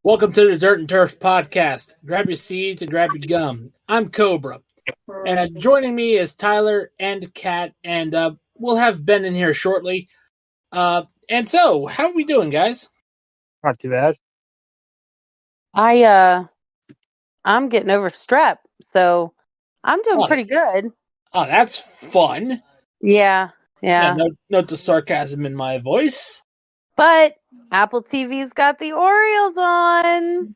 Welcome to the Dirt and Turf podcast. Grab your seeds and grab your gum. I'm Cobra, and joining me is Tyler and Kat, and we'll have Ben in here shortly. And so, how are we doing, guys? Not too bad. I'm getting over strep, so I'm doing pretty good. Oh, that's fun. Yeah. Note the sarcasm in my voice. But Apple TV's got the Orioles on.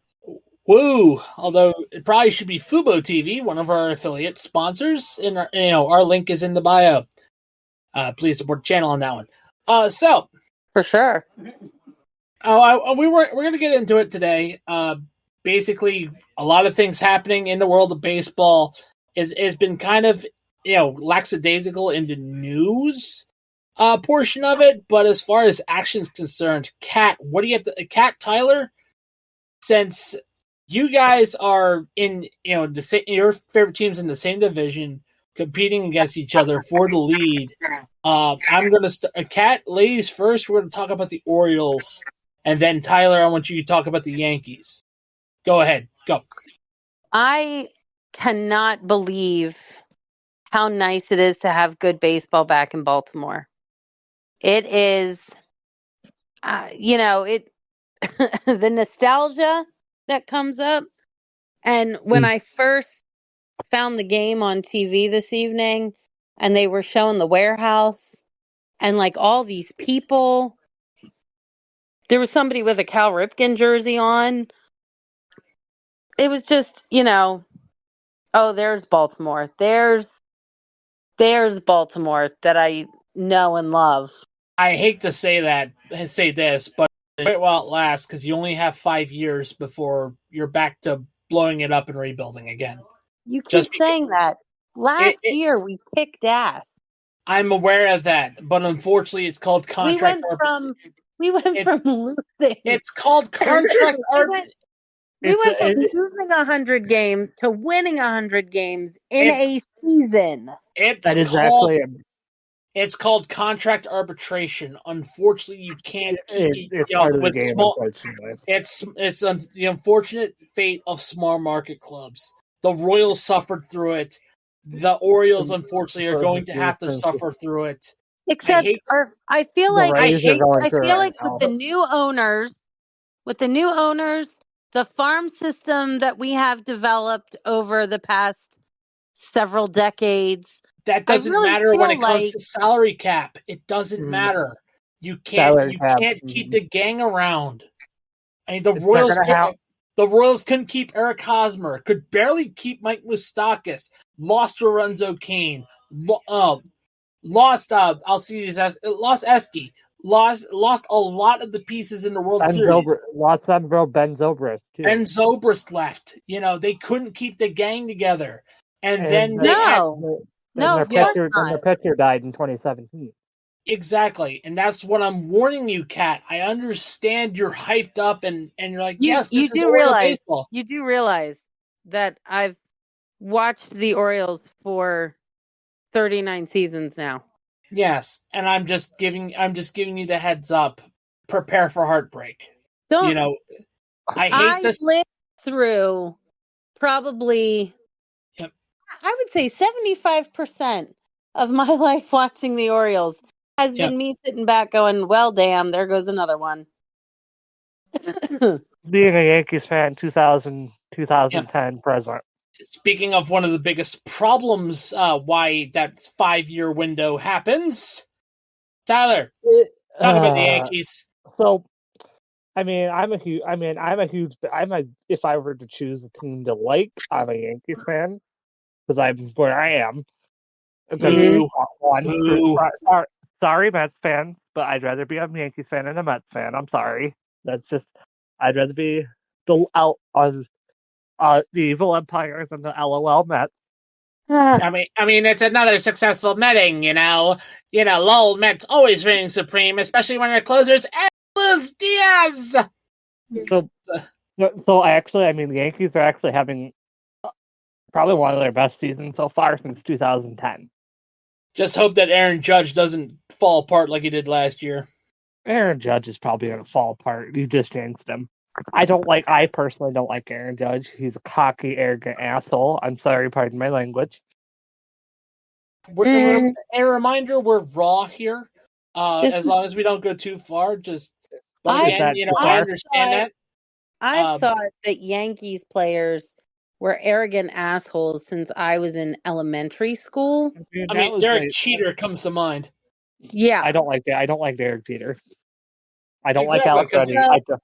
Woo! Although it probably should be Fubo TV, one of our affiliate sponsors. Our link is in the bio. Please support the channel on that one. So for sure. We're going to get into it today. Basically, a lot of things happening in the world of baseball has been kind of lackadaisical in the news portion of it. But as far as action's concerned, Kat, what do you have to? Kat, Tyler, since you guys are in your favorite teams in the same division, competing against each other for the lead. I'm going to Kat, ladies first. We're going to talk about the Orioles. And then, Tyler, I want you to talk about the Yankees. Go ahead. Go. I cannot believe how nice it is to have good baseball back in Baltimore. It is, the nostalgia that comes up. And when I first found the game on TV this evening and they were showing the warehouse and like all these people, there was somebody with a Cal Ripken jersey on. It was just, there's Baltimore. There's Baltimore that I know and love. I hate to say this, but wait while it lasts because you only have 5 years before you're back to blowing it up and rebuilding again. You keep saying that. Last year we kicked ass. I'm aware of that, but unfortunately it's called contract. We went from losing. It's called contract. We went from losing 100 games to winning 100 games in a season. It's called contract arbitration. Unfortunately, you can't keep it's part of the game, It's the unfortunate fate of small market clubs. The Royals suffered through it. The Orioles, unfortunately, are going to have to suffer through it. Except, I feel like with the new owners, the farm system that we have developed over the past several decades. That doesn't matter when it comes to salary cap. It doesn't matter. You can't keep the gang around. I mean, the Royals couldn't keep Eric Hosmer, could barely keep Mike Moustakas, lost Lorenzo Cain, lost Eski, lost a lot of the pieces in the World Series. Lost Ben Zobrist too. Ben Zobrist left. They couldn't keep the gang together, and then their pitcher died in 2017. Exactly, and that's what I'm warning you, Kat. I understand you're hyped up, and you're like, yes, you do realize baseball. You do realize that I've watched the Orioles for 39 seasons now. Yes, and I'm just giving you the heads up. Prepare for heartbreak. I lived through probably, I would say 75% of my life watching the Orioles has been me sitting back going, well, damn, there goes another one. Being a Yankees fan, 2010 present. Speaking of one of the biggest problems, why that 5-year window happens, Tyler, talk about the Yankees. So, if I were to choose a team to like, I'm a Yankees fan because I'm where I am. Sorry, Mets fans, but I'd rather be a Yankees fan than a Mets fan. I'm sorry. I'd rather be the evil empires and the LOL Mets. I mean, it's another successful Metting, LOL Mets always reigning supreme, especially when their closers Luis Diaz. So actually, the Yankees are actually having probably one of their best seasons so far since 2010. Just hope that Aaron Judge doesn't fall apart like he did last year. Aaron Judge is probably going to fall apart. You just jinxed him. I personally don't like Aaron Judge. He's a cocky, arrogant asshole. I'm sorry, pardon my language. And a reminder, we're raw here. As This- long as we don't go too far, just. But I- again, I understand that. I thought that Yankees players were arrogant assholes since I was in elementary school. I mean, Derek Jeter comes to mind. Yeah, I don't like that. I don't like Derek Jeter. I don't Exactly, like Alex 'cause- Rodriguez.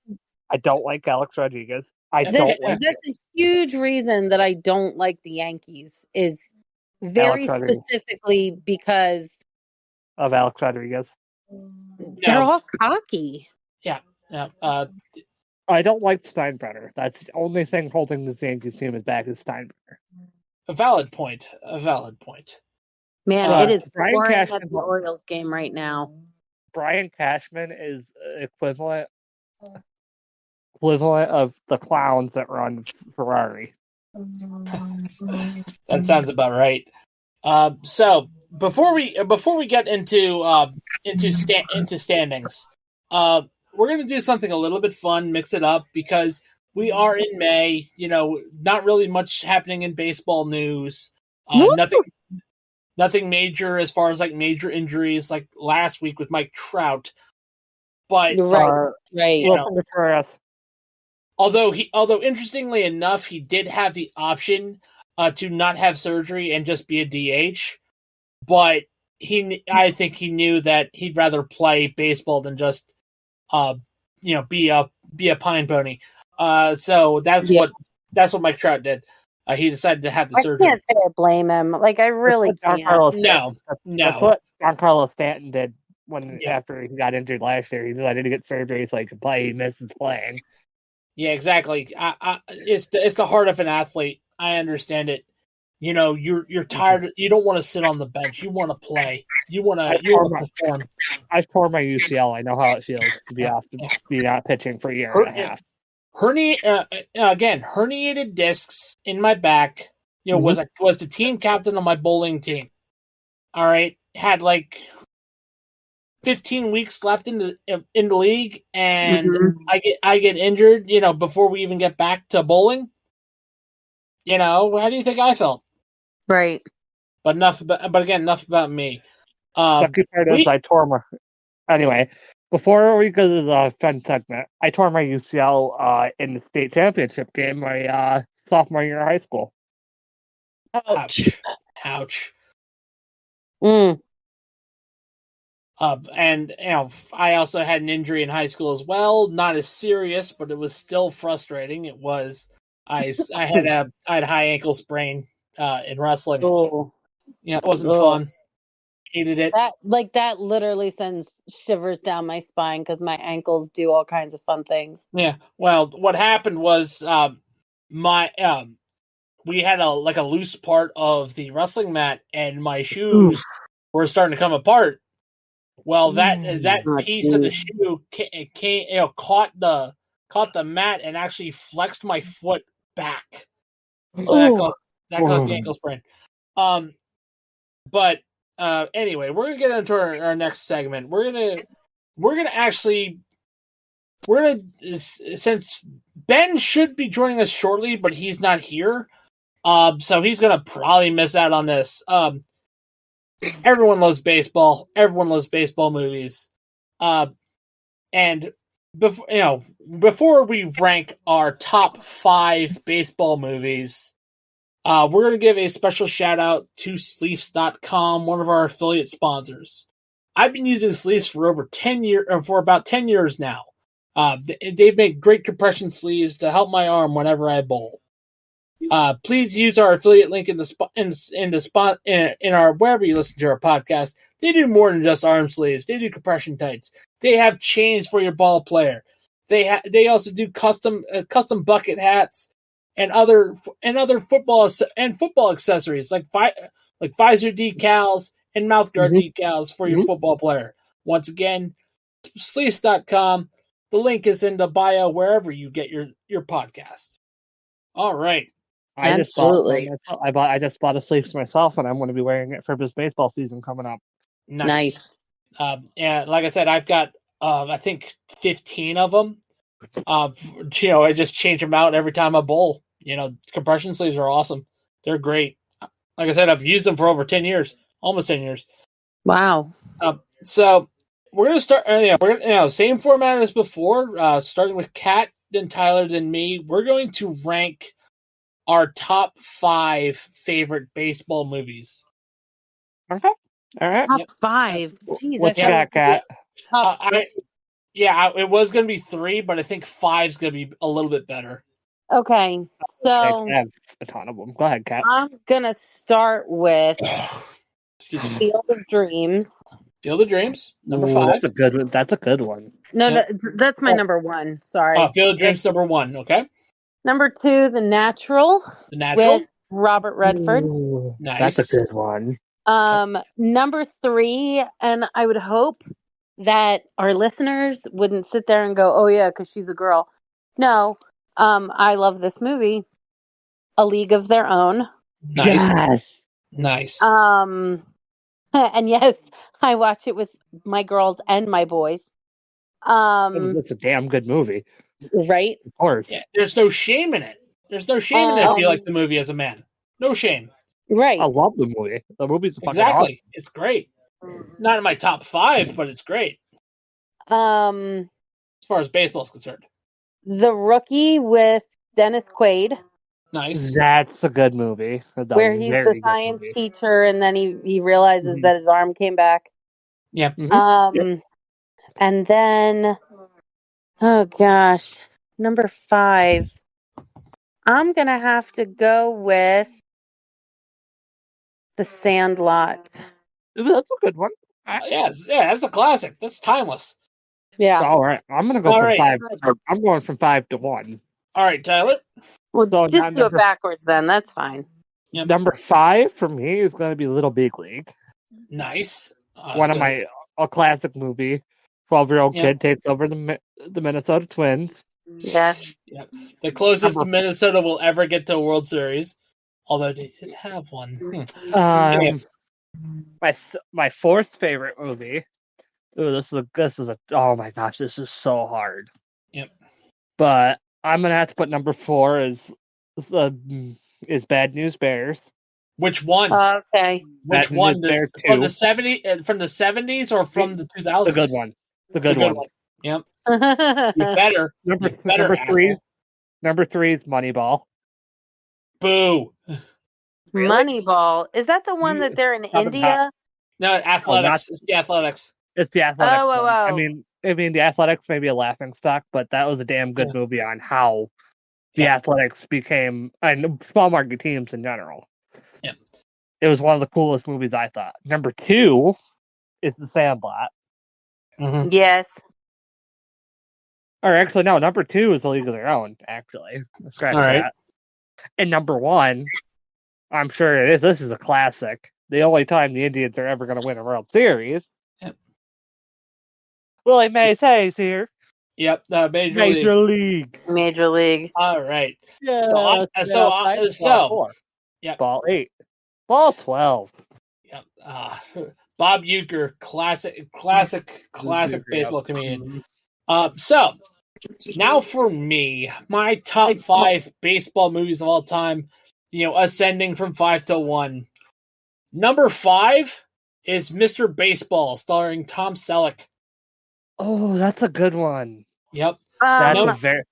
I don't like Alex Rodriguez. I don't like. that's a huge reason that I don't like the Yankees. Is very Alex Rodriguez. specifically because Of Alex Rodriguez. they're all cocky. Yeah. I don't like Steinbrenner. That's the only thing holding this Yankees team back is Steinbrenner. A valid point. A valid point. Man, it is Brian boring Cashman- at the Orioles game right now. Brian Cashman is equivalent of the clowns that run Ferrari. That sounds about right. So before we get into standings, we're going to do something a little bit fun, mix it up, because we are in May. Not really much happening in baseball news. Nothing major as far as like major injuries, like last week with Mike Trout. But right. Although interestingly enough, he did have the option to not have surgery and just be a DH, but I think he knew that he'd rather play baseball than just be a pine pony. So that's what Mike Trout did. He decided to have the surgery. I can't say I blame him. Like, I really can't. No. That's what Giancarlo Stanton did after he got injured last year. He decided to get surgery so he could play. He misses playing. Yeah, exactly. It's the heart of an athlete. I understand it. You're tired. You don't want to sit on the bench. You want to play. You want to perform. I tore my UCL. I know how it feels to be not pitching for a year and a half. Herniated discs in my back. Was the team captain of my bowling team. All right, had like 15 weeks left in the league, and I get injured. Before we even get back to bowling. How do you think I felt? Right. But enough about me. Lucky part is I tore my. Anyway, before we go to the fun segment, I tore my UCL in the state championship game my sophomore year of high school. Ouch. And I also had an injury in high school as well. Not as serious, but it was still frustrating. It was. I had high ankle sprain in wrestling. Oh. Yeah, it wasn't fun. Hated it. That literally sends shivers down my spine because my ankles do all kinds of fun things. Yeah. Well, what happened was we had a loose part of the wrestling mat, and my shoes were starting to come apart. Well, that piece of the shoe caught the mat and actually flexed my foot back. So that caused the ankle sprain. But anyway, we're gonna get into our next segment. Since Ben should be joining us shortly, but he's not here. So he's gonna probably miss out on this. Everyone loves baseball. Everyone loves baseball movies. And before we rank our top 5 baseball movies, we're going to give a special shout out to Sleeves.com, one of our affiliate sponsors. I've been using Sleeves for about 10 years now. They've made great compression sleeves to help my arm whenever I bowl. Please use our affiliate link in our wherever you listen to our podcast. They do more than just arm sleeves. They do compression tights. They have chains for your ball player. They also do custom bucket hats and other football accessories like visor decals and mouthguard decals for your football player. Once again, Sleeves.com. The link is in the bio wherever you get your podcasts. All right. I just bought a sleeves myself, and I'm going to be wearing it for this baseball season coming up. Nice. And like I said, I've got I think 15 of them. I just change them out every time I bowl. Compression sleeves are awesome. They're great. Like I said, I've used them for over 10 years, almost 10 years. Wow. So we're gonna start. We're gonna same format as before. Starting with Kat, then Tyler, then me. We're going to rank our top 5 favorite baseball movies. Okay. All right. Top 5. Jeez, What you got, Kat? Top it was going to be 3, but I think 5's going to be a little bit better. Okay, so I have a ton of them. Go ahead, Kat. I'm gonna start with Excuse me. Field of Dreams. Field of Dreams, number Ooh, 5. That's a good one. No, Yep. that's my number 1. Sorry. Field of Dreams, number 1. Okay. Number 2, The Natural. The Natural. With Robert Redford. Ooh, Nice. That's a good one. Number 3, and I would hope that our listeners wouldn't sit there and go, "Oh yeah, because she's a girl." No, I love this movie, A League of Their Own. Nice. Yes. Nice. And yes, I watch it with my girls and my boys. It's a damn good movie. Right? Of course. Yeah, there's no shame in it. There's no shame in it if you like the movie as a man. No shame. Right. I love the movie. The movie's fucking Exactly. awesome. It's great. Not in my top 5, but it's great As far as baseball is concerned. The Rookie with Dennis Quaid. Nice. That's a good movie. Where he's the science teacher and then he realizes that his arm came back. Yeah. Mm-hmm. And then, oh gosh, number 5. I'm going to have to go with The Sandlot. That's a good one. Yeah, that's a classic. That's timeless. Yeah. All right. I'm going to go from 5. I'm going from 5 to 1. All right, Tyler. Well, just do it backwards then. That's fine. Yep. Number 5 for me is going to be Little Big League. Nice. A classic movie. 12-year-old kid takes over the Minnesota Twins. Yes. Yep. The closest Minnesota will ever get to a World Series, although they did have one. My 4th favorite movie. Ooh, this is oh my gosh, this is so hard. Yep. But I'm gonna have to put number 4 is Bad News Bears. Which one? Okay. Which one? From the 70s or from the 2000s? The good one. The good one. Yep. You better. Number 3. Number 3 is Moneyball. Boo. Really? Moneyball. Is that the one that they're in India? No, Athletics. It's the Athletics. It's the Athletics. Oh. I mean, the Athletics may be a laughing stock, but that was a damn good movie on how the Athletics became, and small market teams in general. Yeah. It was one of the coolest movies, I thought. Number 2 is The Sandlot. Mm-hmm. Yes. Or actually, no, number 2 is The League of Their Own, actually. Scratch that. And number 1, I'm sure it is. This is a classic. The only time the Indians are ever going to win a World Series. Yep. Willie Mays Hayes here. Yep. Major League. Major League. All right. Yeah. So. Yep. Ball 8. Ball 12. Yep. Bob Uecker, classic baseball comedian. So now for me, my top 5 baseball movies of all time. Ascending from 5 to 1. Number 5 is Mr. Baseball, starring Tom Selleck. Oh, that's a good one. Yep. That's very.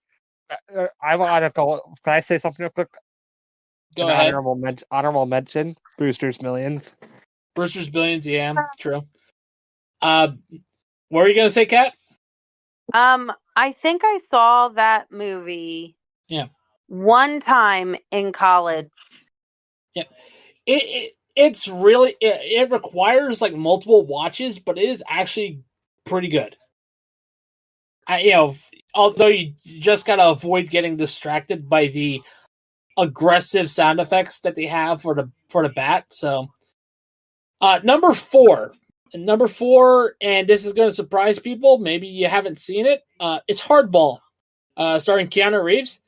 I want to go. Can I say something real quick? Go ahead. Honorable mention: Brewster's Millions. Brewster's Billions, yeah, true. What were you gonna say, Kat? I think I saw that movie. Yeah. One time in college. Yeah. It's really it requires like multiple watches, but it is actually pretty good. Although you just gotta avoid getting distracted by the aggressive sound effects that they have for the bat. So, number 4, and this is going to surprise people. Maybe you haven't seen it. It's Hardball, starring Keanu Reeves.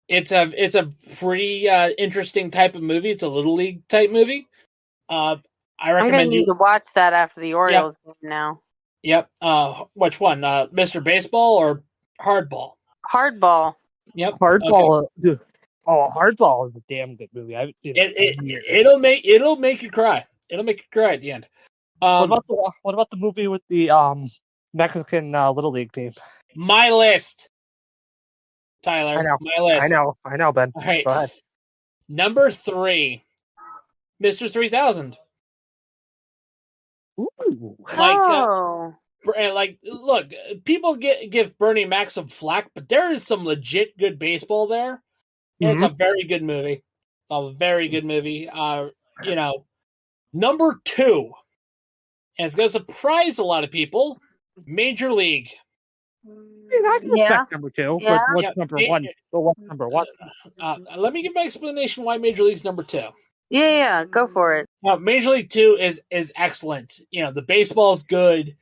It's a pretty interesting type of movie. It's a little league type movie. I recommend I'm gonna need to watch that after the Orioles game now. Yep. Which one? Mr. Baseball or Hardball? Hardball. Yep. Hardball. Okay. Oh, Hardball is a damn good movie. I haven't seen it in years. It'll make you cry. It'll make you cry at the end. What about the movie with the Mexican Little League team? My list, Tyler. I know. My list. I know, Ben. All right. Go ahead. Number 3, Mr. 3000. Ooh. Look, people give Bernie Mac some flack, but there is some legit good baseball there. And It's a very good movie. A very good movie. Number 2, and it's going to surprise a lot of people, Major League. I can respect number 2. Yeah. What's number 1? What's number 1? Let me give my explanation why Major League's number 2. Yeah, go for it. Major League 2 is excellent. The baseball's good.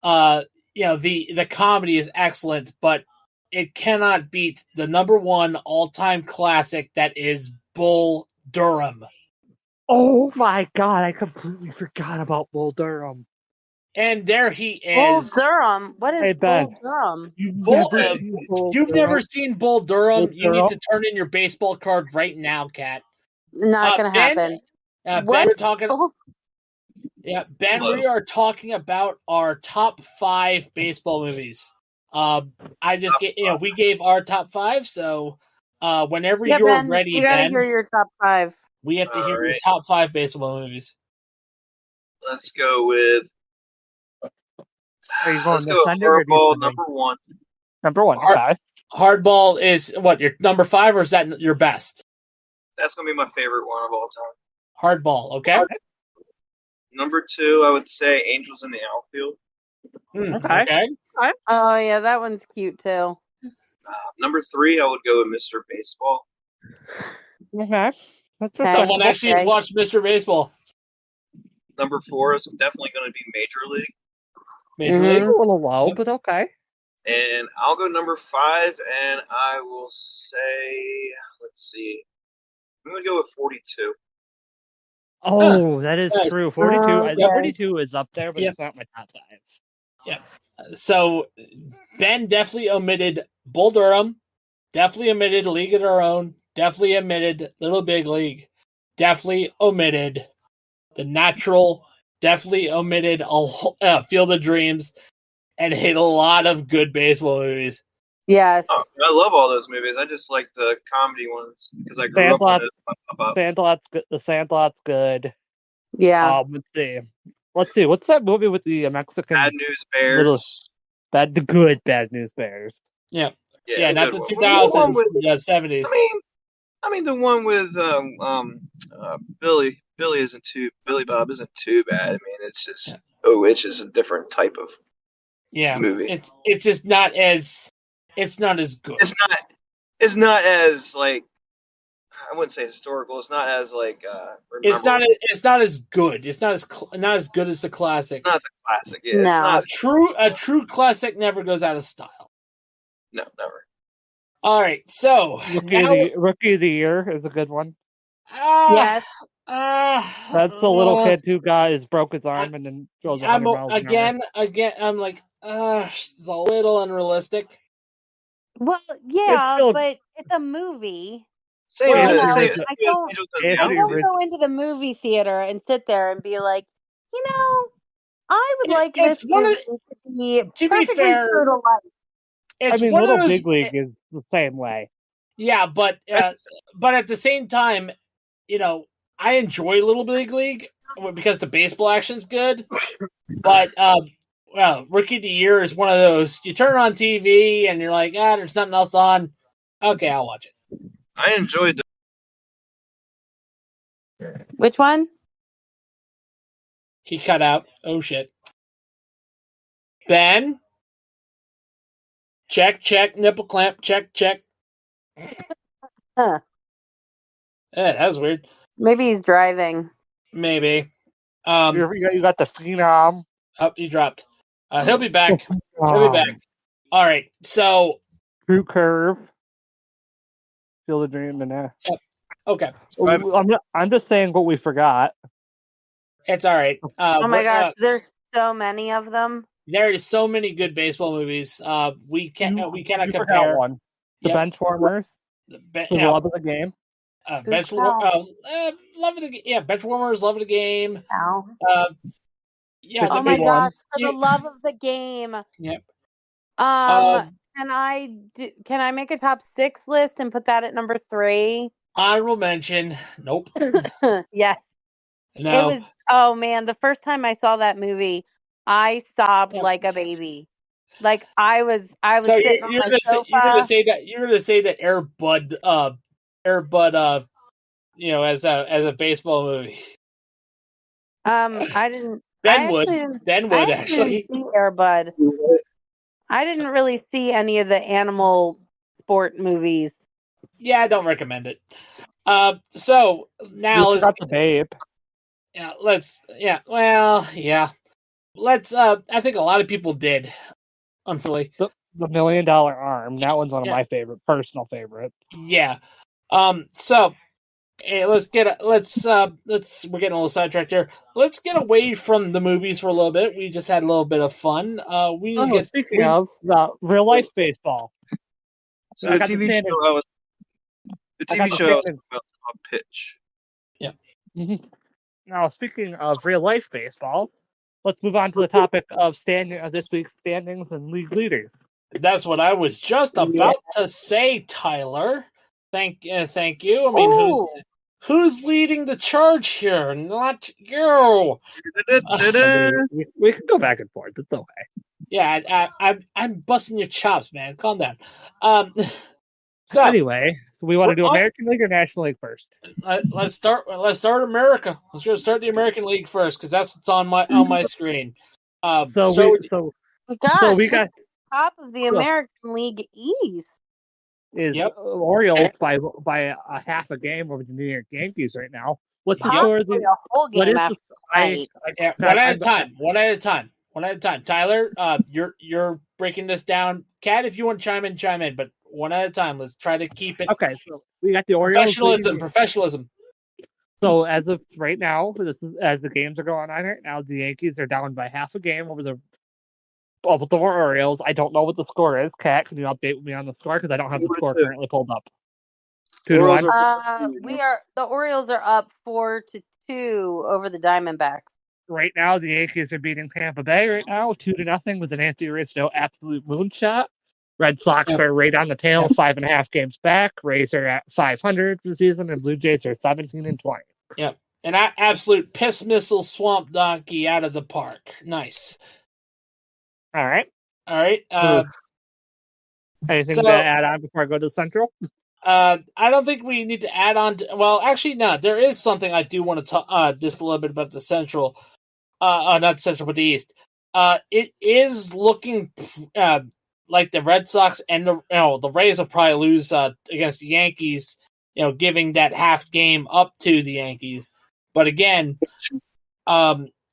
The comedy is excellent, but it cannot beat the number 1 all-time classic that is Bull Durham. Oh my god, I completely forgot about Bull Durham. And there he is. Bull Durham? What is Ben, Bull Durham? You've never seen Bull Durham? You need to turn in your baseball card right now, Kat. Not going to happen. Ben, we're talking. Oh. Yeah, Ben, we are talking about our top 5 baseball movies. We gave our top 5, so whenever you're Ben, ready, we gotta Ben, hear your top 5. we have to hear your top 5 baseball movies. Let's go with. Are you going Let's go with Hardball, number 1. Number 1. Hardball is what, your number 5, or is that your best? That's gonna be my favorite one of all time. Hardball, okay. Number 2, I would say Angels in the Outfield. Okay. Oh, yeah, that one's cute, too. Number 3, I would go with Mr. Baseball. Okay. Someone actually has watched Mr. Baseball. Number 4 is definitely going to be Major League. Major League? A little low, but okay. And I'll go number 5, and I will say, let's see, I'm going to go with 42. Oh, that is true. 42 is up there, but it's not my top 5. Yeah. So Ben definitely omitted Bull Durham, definitely omitted League of Their Own, definitely omitted Little Big League, definitely omitted The Natural, definitely omitted Field of Dreams, and hit a lot of good baseball movies. Yes. Oh, I love all those movies. I just like the comedy ones because I grew up on it. The Sandlot's good. Yeah. Let's see. What's that movie with the Mexican? Bad News Bears. Bad News Bears. Yeah, Yeah, not the 2000s, the 70s. I mean the one with Billy. Billy Bob isn't too bad. I mean, it's just it's just a different type of movie. It's just not as good. It's not as like, I wouldn't say historical. It's not as like it's not as good. It's not as good as the classic. Not as a classic. Yeah, no. A true classic never goes out of style. No, never. All right, so Rookie of the Year is a good one. Yes. That's the little kid who broke his arm and then goes 100 miles again. I'm like, it's a little unrealistic. Well, yeah, but it's a movie. I don't go into the movie theater and sit there and be like, I would like this movie to be fair, true to life. Little Big League is the same way. Yeah, but at the same time, I enjoy Little Big League because the baseball action's good. But Rookie of the Year is one of those. You turn it on TV and you're like, there's nothing else on. Okay, I'll watch it. I enjoyed Which one? He cut out. Oh shit. Ben? Check, nipple clamp, check. Huh. That was weird. Maybe he's driving. Maybe. You got the Phenom. Oh, he dropped. He'll be back. All right, so True Curve. Field of Dream and that. Okay. I'm just saying what we forgot. It's all right. Oh my gosh, there's so many of them. There is so many good baseball movies. We cannot You compare. forgot one. The Yep. Benchwarmers. The Love of the Game. Love of the Benchwarmers, Love of the Game. Ow. Yeah. Oh my gosh! For the love of the game. Yep. Can I make a top 6 list and put that at number 3? Honorable mention. Nope. Yes. No. It was. Oh man! The first time I saw that movie, I sobbed like a baby. Like I was So sitting on my sofa. you're gonna say that Air Bud, as a baseball movie. I didn't. Ben would actually. Didn't see Air Bud. I didn't really see any of the animal sport movies. Yeah, I don't recommend it. So now let's the Babe. Yeah, let's. I think a lot of people did. Unfortunately, the $1 Million Arm. That one's one of my personal favorites. Yeah. So, we're getting a little sidetracked here. Let's get away from the movies for a little bit. We just had a little bit of fun. Speaking of real life baseball. So the TV show was about pitch. Yeah. Mm-hmm. Now, speaking of real life baseball, let's move on to the topic of this week's standings and league leaders. That's what I was just about to say, Tyler. Thank you. I mean, who's leading the charge here? Not you. We can go back and forth. It's okay. Yeah, I'm busting your chops, man. Calm down. So anyway, we want to do American League or National League first? Let's start America. Let's go start the American League first because that's what's on my screen. We got top of the American League East. Orioles by a half a game over the New York Yankees right now. What's the score? A whole game one at a time. Tyler, you're breaking this down. Kat, if you want to chime in. But one at a time. Let's try to keep it. Okay, so we got the Orioles. Professionalism. So as of right now, as the games are going on right now, the Yankees are down by half a game over the Orioles. I don't know what the score is. Kat, can you update me on the score? Because I don't have the score currently pulled up. 2-1. The Orioles are up 4-2 over the Diamondbacks. Right now, the Yankees are beating Tampa Bay right now 2-0 with an Anthony Rizzo absolute moonshot. Red Sox are right on the tail, 5.5 games back. Rays are at 500 for the season, and Blue Jays are 17-20. Yep, an absolute piss missile swamp donkey out of the park. Nice. All right. Anything to add on before I go to the Central? I don't think we need to add on. There is something I do want to talk just a little bit about the Central. Not the Central, but the East. It is looking like the Red Sox and the Rays will probably lose against the Yankees, giving that half game up to the Yankees. But again,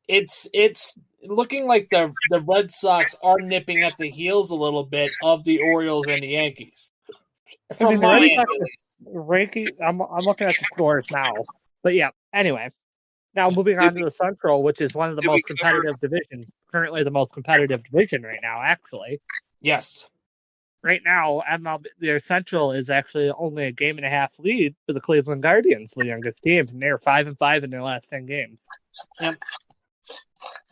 it's looking like the Red Sox are nipping at the heels a little bit of the Orioles and the Yankees. I'm looking at the scores now. But yeah, anyway. Now moving on to the Central, which is one of the most competitive divisions. Currently the most competitive division right now, actually. Yes. Right now, their Central is actually only a game and a half lead for the Cleveland Guardians, the youngest team, and they're 5-5 in their last 10 games. Yep.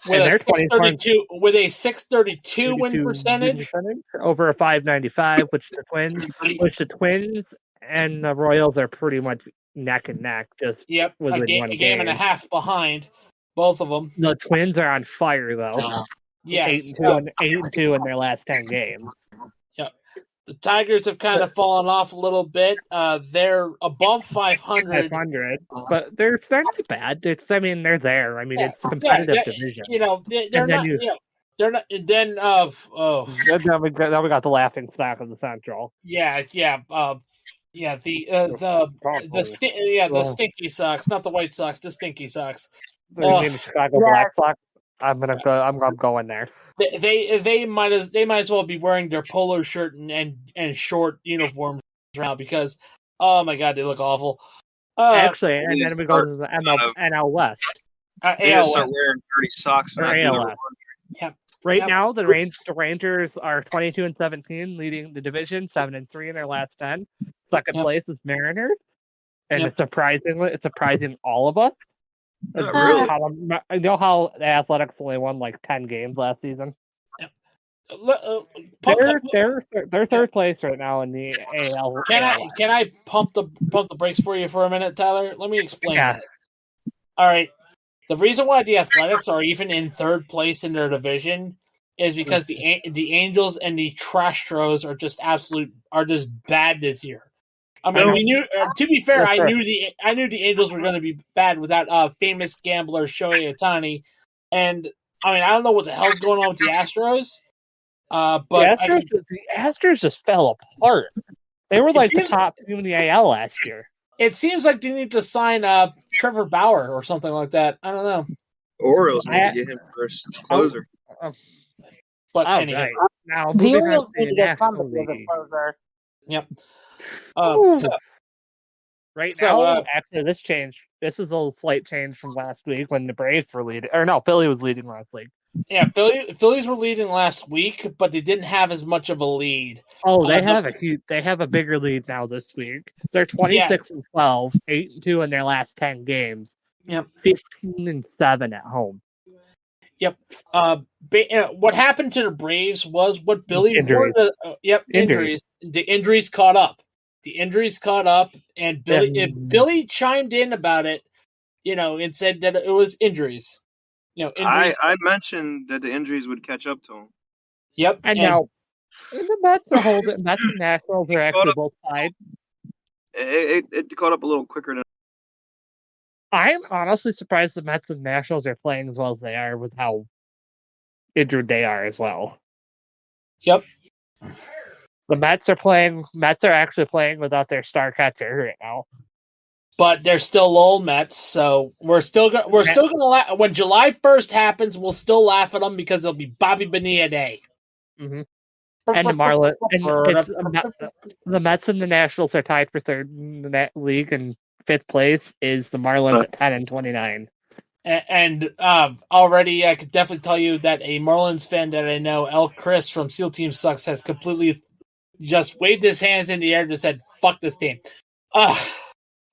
With a 632 win percentage over a 595, which the Twins and the Royals are pretty much neck and neck. Just a game and a half behind both of them. The Twins are on fire though. Yes, 8-2 in their last 10 games. Yep. The Tigers have kind of fallen off a little bit. They're above 500, but they're not bad. They're there. I mean, it's a competitive division. They're not. Then we got the laughing stock of the Central. The Stinky Sox, not the White Sox, the Stinky Sox. The Chicago Black Sox. I'm going there. They might as well be wearing their polo shirt and short uniforms now because oh my god, they look awful. Actually, and then we go to the NL West. They start wearing dirty socks. AL West. Yeah. Right Yep. now, the Rangers are 22-17, leading the division, 7-3 in their last 10. Second Yep. place is Mariners, and Yep. it's surprising all of us. Not really. I know how the Athletics only won like 10 games last season. They're third place right now in the AL. Can I pump the brakes for you for a minute, Tyler? Let me explain Yeah. this. All right. The reason why the Athletics are even in third place in their division is because the Angels and the Trastros are just bad this year. I mean, we knew. To be fair, I knew the Angels were going to be bad without famous gambler Shohei Ohtani, and I mean, I don't know what the hell's going on with the Astros. But the Astros just fell apart. They were like the top team in the AL last year. It seems like they need to sign Trevor Bauer or something like that. I don't know. Orioles need to get him first closer. But anyway, right. Now the Orioles need to get National somebody as a League. closer. Yep. Now, actually, this changed. This is a slight change from last week when the Braves were leading. Or no, Philly was leading last week. Yeah, Phillies were leading last week, but they didn't have as much of a lead. Oh, they have a bigger lead now this week. They're 26-12, 8-2 in their last 10 games. Yep. 15-7 at home. Yep. What happened to the Braves was what Billy Injuries. Injuries. The injuries caught up. And Billy chimed in about it, and said that it was injuries. Injuries. I mentioned that the injuries would catch up to him. Yep. And now the Mets are holding. Mets and Nationals are actually both tied. It caught up a little quicker than. I'm honestly surprised the Mets and Nationals are playing as well as they are with how injured they are as well. Yep. The Mets are actually playing without their star catcher right now. But they're still old Mets, so we're still gonna laugh. When July 1st happens, we'll still laugh at them because it'll be Bobby Bonilla Day. Mm-hmm. And the Marlins, the Mets and the Nationals are tied for third in the league, and fifth place is the Marlins at 10-29. And already, I could definitely tell you that a Marlins fan that I know, El Chris from SEAL Team Sucks, has completely just waved his hands in the air and just said, "Fuck this team."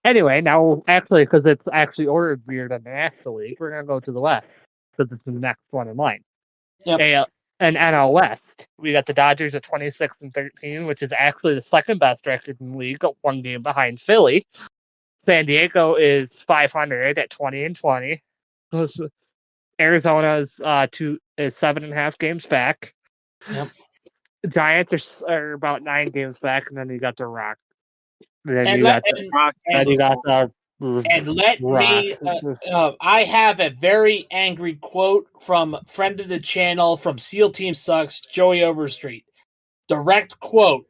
Anyway, now actually, because it's actually ordered weird in the National League, we're gonna go to the West because it's the next one in line. Yep. And NL West, we got the Dodgers at 26-13, which is actually the second best record in the league, one game behind Philly. San Diego is 500 at 20-20. Arizona is 7.5 games back. Yep. The Giants are about 9 games back, and then you got the Rock. I have a very angry quote from friend of the channel from SEAL Team Sucks, Joey Overstreet. Direct quote: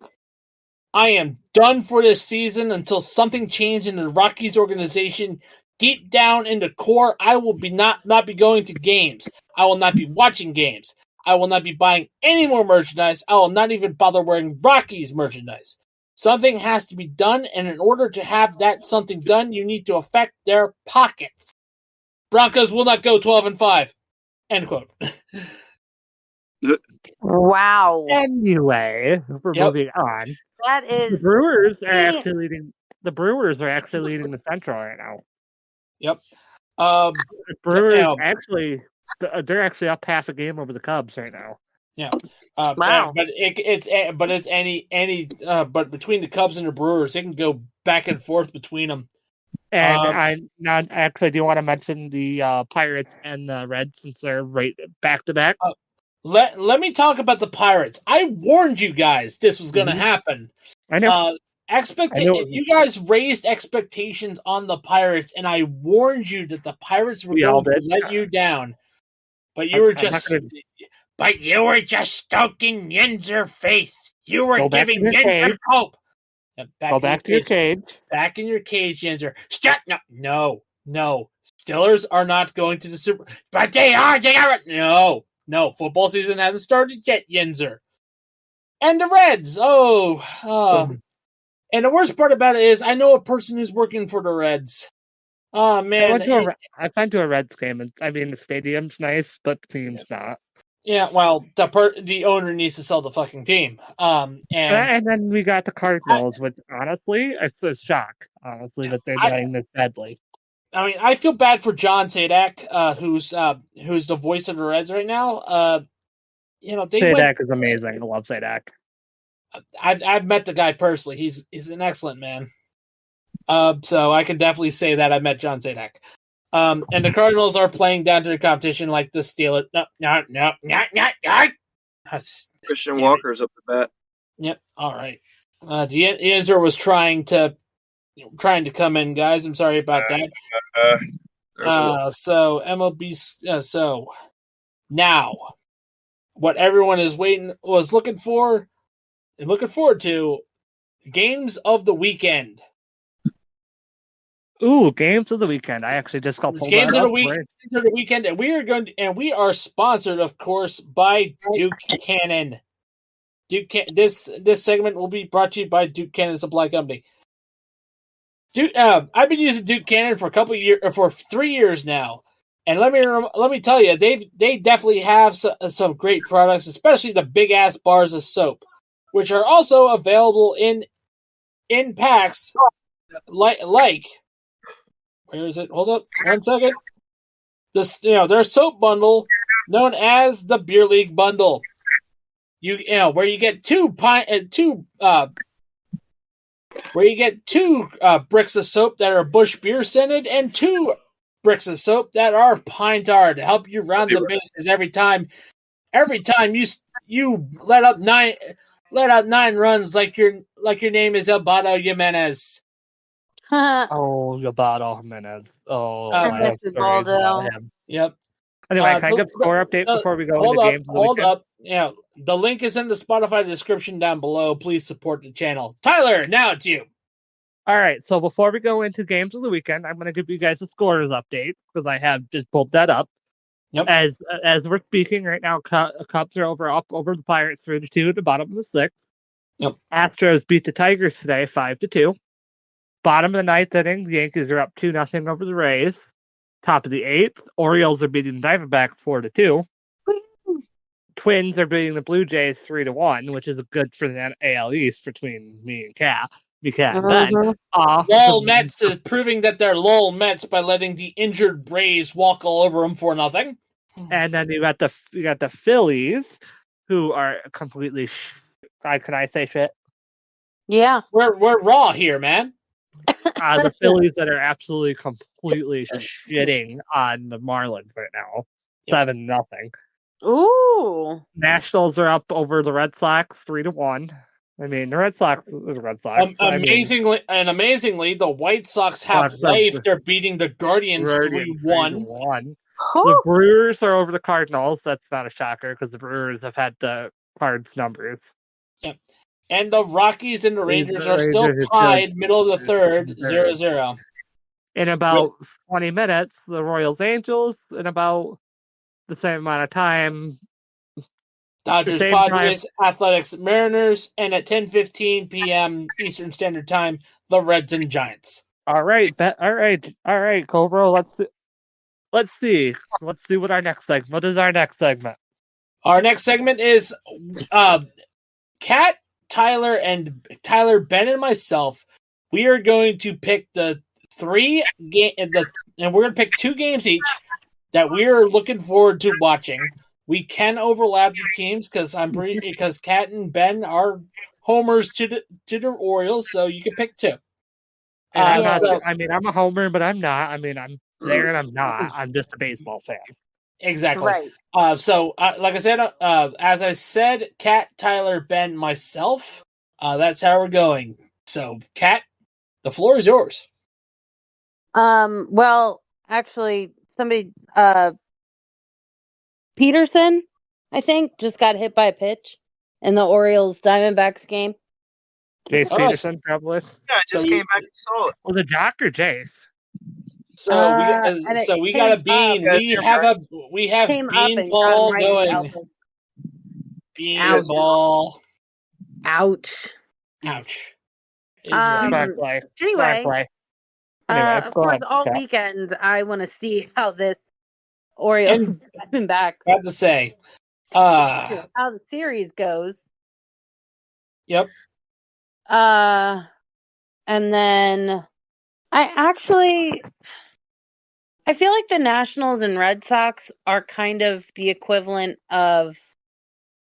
"I am done for this season until something changes in the Rockies organization. Deep down in the core, I will not be going to games. I will not be watching games. I will not be buying any more merchandise. I will not even bother wearing Rockies merchandise. Something has to be done, and in order to have that something done, you need to affect their pockets. Broncos will not go 12-5. End quote." Wow. Anyway, we're moving on. That is the Brewers are actually leading. The Brewers are actually leading the Central right now. Yep. The Brewers they're actually up half a game over the Cubs right now. Yeah. Wow. But but between the Cubs and the Brewers, they can go back and forth between them. And do you want to mention the Pirates and the Reds since they're right back to back? Let me talk about the Pirates. I warned you guys this was going to happen. I know. You guys raised expectations on the Pirates, and I warned you that the Pirates were going to let you down. But you were just stoking Yinzer faith. You were giving Yinzer hope. Go back to your cage. Back in your cage, Yinzer. No. Steelers are not going to the Super. But they are. No. Football season hasn't started yet, Yinzer. And the Reds. And the worst part about it is, I know a person who's working for the Reds. Oh man, I've been to a Reds game. I mean, the stadium's nice, but the team's not. Yeah, well, the owner needs to sell the fucking team. And then we got the Cardinals, which honestly, it's a shock. Honestly, that they're doing this badly. I mean, I feel bad for John Sadak, who's the voice of the Reds right now. Sadak is amazing. I love Sadak. I've met the guy personally. He's an excellent man. So I can definitely say that I met John Sadak. And the Cardinals are playing down to the competition like the Steelers. No. Christian Walker's up the bat. Yep. All right. D'Anzer was trying to come in, guys. I'm sorry about that. So MLB. So now, what everyone was looking for and looking forward to, games of the weekend. Ooh, games of the weekend. I actually just got pulled games of the weekend, and we are sponsored, of course, by Duke Cannon. This segment will be brought to you by Duke Cannon Supply Company. I've been using Duke Cannon for for 3 years now, and let me tell you, they definitely have some great products, especially the big ass bars of soap, which are also available in packs like. Where is it? Hold up 1 second. Their soap bundle known as the Beer League bundle. Where you get two bricks of soap that are Busch beer scented and 2 bricks of soap that are pine tar to help you round the bases every time you let out 9 runs like your name is Alvaro Jimenez. Oh, Alvaro Jimenez. Oh, I have stories about him. Yep. Anyway, can I get a score update before we go into games? Hold up. Yeah, the link is in the Spotify description down below. Please support the channel. Tyler, now it's you. All right, so before we go into games of the weekend, I'm going to give you guys a scores update because I have just pulled that up. Yep. As we're speaking right now, Cubs are up over the Pirates 3-2 at the bottom of the 6th. Yep. Astros beat the Tigers today 5-2. Bottom of the 9th inning, the Yankees are up 2-0 over the Rays. Top of the 8th, Orioles are beating the Diamondbacks 4-2. Twins are beating the Blue Jays 3-1, which is good for the AL East between me and Kat. And Ben. Lowell Mets is proving that they're Lowell Mets by letting the injured Braves walk all over them for nothing. And then you got the Phillies, who are completely. Can I say shit? Yeah, we're raw here, man. The Phillies that are absolutely completely shitting on the Marlins right now, 7-0. Ooh. Nationals are up over the Red Sox 3-1. I mean, the Red Sox is the Red Sox. Amazingly, the White Sox have life. They're beating the Guardians 3-1. The Brewers are over the Cardinals. That's not a shocker because the Brewers have had the Cards numbers. Yeah. And the Rockies and the Rangers are still tied, middle of the third, 0-0. In about 20 minutes, the Royals Angels, in about the same amount of time, Dodgers Padres, Athletics Mariners, and at 10:15 p.m. Eastern Standard Time, the Reds and Giants. All right, Cobra. Let's see what our next segment. What is our next segment? Our next segment is Kat, Tyler, Ben, and myself. We are going to pick and we're going to pick 2 games each that we are looking forward to watching. We can overlap the teams because Kat and Ben are homers to the Orioles, so you can pick 2. I'm a homer, but I'm not. I mean, I'm there and I'm not. I'm just a baseball fan. Exactly. Right. So, like I said, as I said, Kat, Tyler, Ben, myself. That's how we're going. So, Kat, the floor is yours. Well, actually, somebody, Peterson, I think, just got hit by a pitch in the Orioles Diamondbacks game. Jace Peterson, probably. Yeah, I just came back and saw it. Was it Jock or Jace? So we got a Bean. We have Bean Ball going. Bean Ball. Ouch. Anyway, of course, all weekend I want to see how this Orioles been back. I have to say, Uh, how the series goes. yep. And then I feel like the Nationals and Red Sox are kind of the equivalent of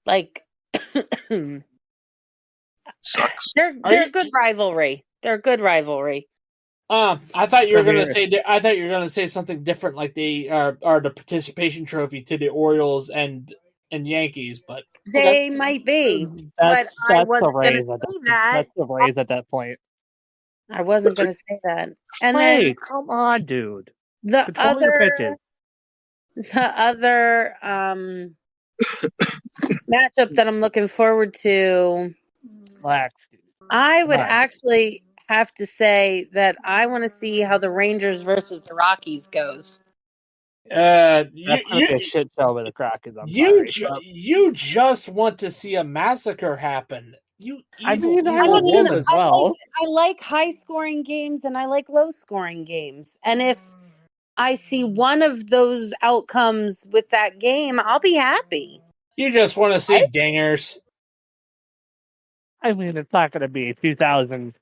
like Sucks. they're a good rivalry. They're a good rivalry. I thought you were gonna say. I thought you were gonna say something different, like they are the participation trophy to the Orioles and Yankees, but They might be, but I wasn't going to say that. That's the Rays at that point. I wasn't going to say that. And Hey, then come on, dude. the Control your pitches. other matchup that I'm looking forward to, Relax. I would Right. actually have to say that I want to see how the Rangers versus the Rockies goes. That's gonna be a shit show with the Crackers. You just want to see a massacre happen. You evil, woman as well. I like high scoring games and I like low scoring games. And if I see one of those outcomes with that game, I'll be happy. You just want to see dingers. I mean, it's not going to be 2007.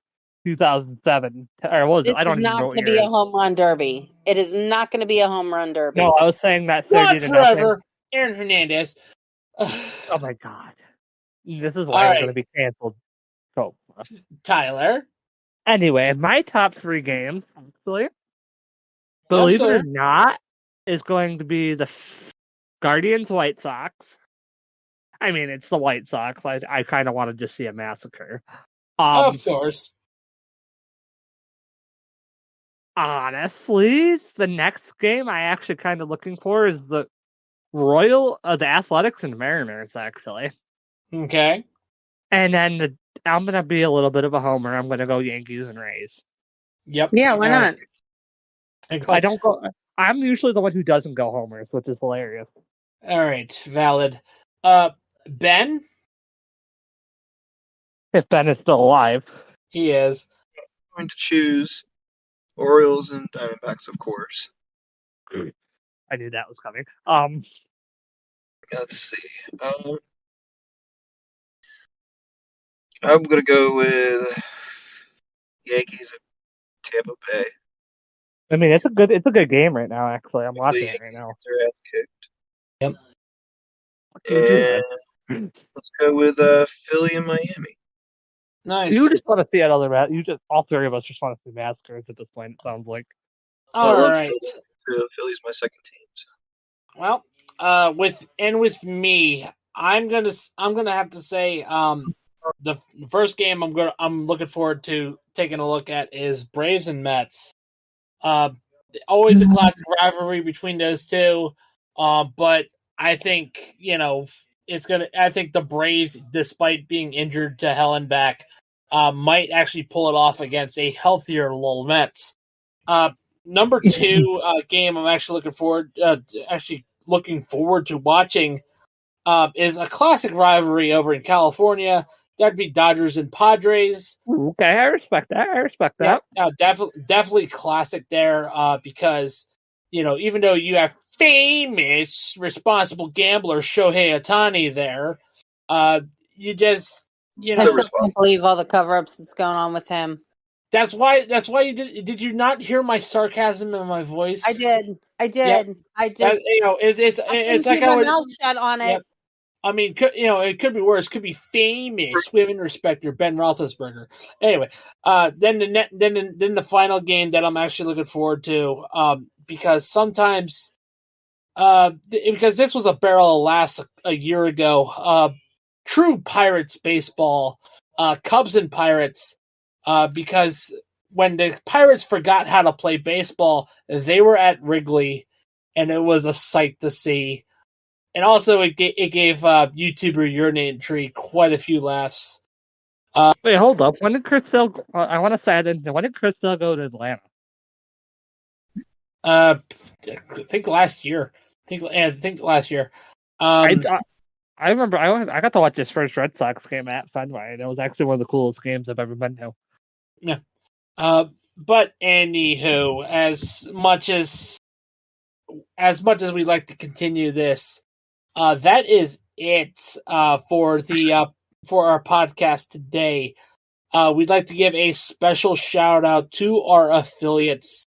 Or what was it? I don't even know what It's not going to be a home run derby. It is not going to be a home run derby. No, I was saying that 30 Not to forever. nothing. Aaron Hernandez. Oh my god. This is why I'm going to be canceled. So, Tyler. Anyway, my top 3 games, actually, believe it or not, is going to be the Guardians White Sox. I mean, it's the White Sox. I kind of want to just see a massacre. Of course. Honestly, the next game I actually kind of looking for is the the Athletics and Mariners, actually. Okay. And then I'm going to be a little bit of a homer. I'm going to go Yankees and Rays. Yep. Yeah, why not? I don't go. I'm usually the one who doesn't go homers, which is hilarious. All right, valid. Ben? If Ben is still alive. He is. I'm going to choose Orioles and Diamondbacks, of course. I knew that was coming. Let's see. I'm gonna go with Yankees and Tampa Bay. I mean, it's a good game right now. Actually, I'm watching it right now. Their ass kicked. Yep. And let's go with Philly and Miami. Nice. You just want to see another all 3 of us just want to see massacres at this point. It sounds like. All right. Philly's my second team. So. Well, with me, I'm gonna have to say the first game I'm looking forward to taking a look at is Braves and Mets. Always a classic rivalry between those two. But I think I think the Braves, despite being injured to hell and back, might actually pull it off against a healthier Lowell Mets. Number 2 game I'm actually looking forward to watching is a classic rivalry over in California. That'd be Dodgers and Padres. Okay, I respect that. Yeah, definitely classic there because even though you have famous responsible gambler Shohei Ohtani there, you just I still can't believe all the cover-ups that's going on with him. That's why you did you not hear my sarcasm in my voice? I did. Yep. I just it's like keep my mouth shut on it. Yep. I mean, it could be worse. It could be famous women respecter Ben Roethlisberger. Anyway, then the final game that I'm actually looking forward to, because sometimes, because this was a barrel of laughs a year ago. True Pirates baseball, Cubs and Pirates, because when the Pirates forgot how to play baseball, they were at Wrigley, and it was a sight to see. And also, it gave YouTuber Urinate Tree quite a few laughs. Wait, hold up. When did Chris Sale? I want to say when did Chris Sale go to Atlanta? I think last year. I think last year. I remember I got to watch his first Red Sox game at Fenway, and it was actually one of the coolest games I've ever been to. Yeah. But anywho, as much as we like to continue this, that is it for our podcast today. We'd like to give a special shout out to our affiliates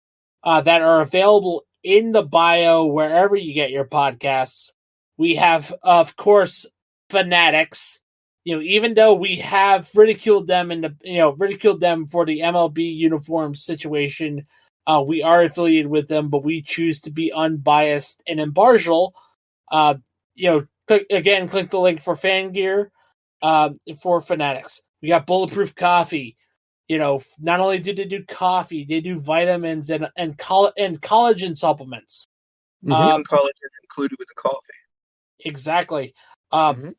that are available in the bio wherever you get your podcasts. We have, of course, Fanatics. Even though we have ridiculed them for the MLB uniform situation, we are affiliated with them, but we choose to be unbiased and impartial. Click the link for fan gear for Fanatics. We got Bulletproof Coffee. Not only do they do coffee, they do vitamins and collagen supplements. Even collagen included with the coffee. Exactly. Dr.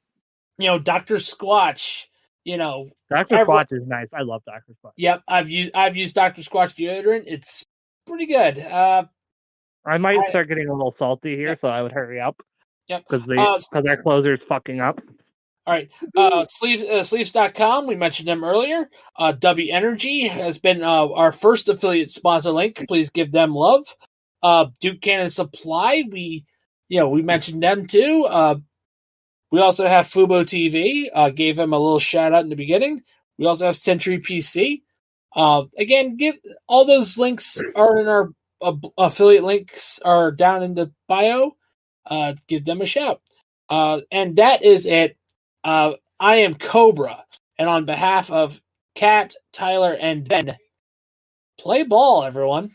Squatch. Dr. Squatch is nice. I love Dr. Squatch. Yep, I've used Dr. Squatch deodorant. It's pretty good. I might start getting a little salty here, so I would hurry up. Yep. Because our closer is fucking up. All right. Sleeves.com, we mentioned them earlier. W Energy has been our first affiliate sponsor link. Please give them love. Duke Cannon Supply, we mentioned them too. We also have Fubo TV. Gave them a little shout out in the beginning. We also have Century PC. Again, all those links are in our affiliate links are down in the bio. Give them a shout. And that is it. I am Cobra, and on behalf of Kat, Tyler, and Ben, play ball, everyone.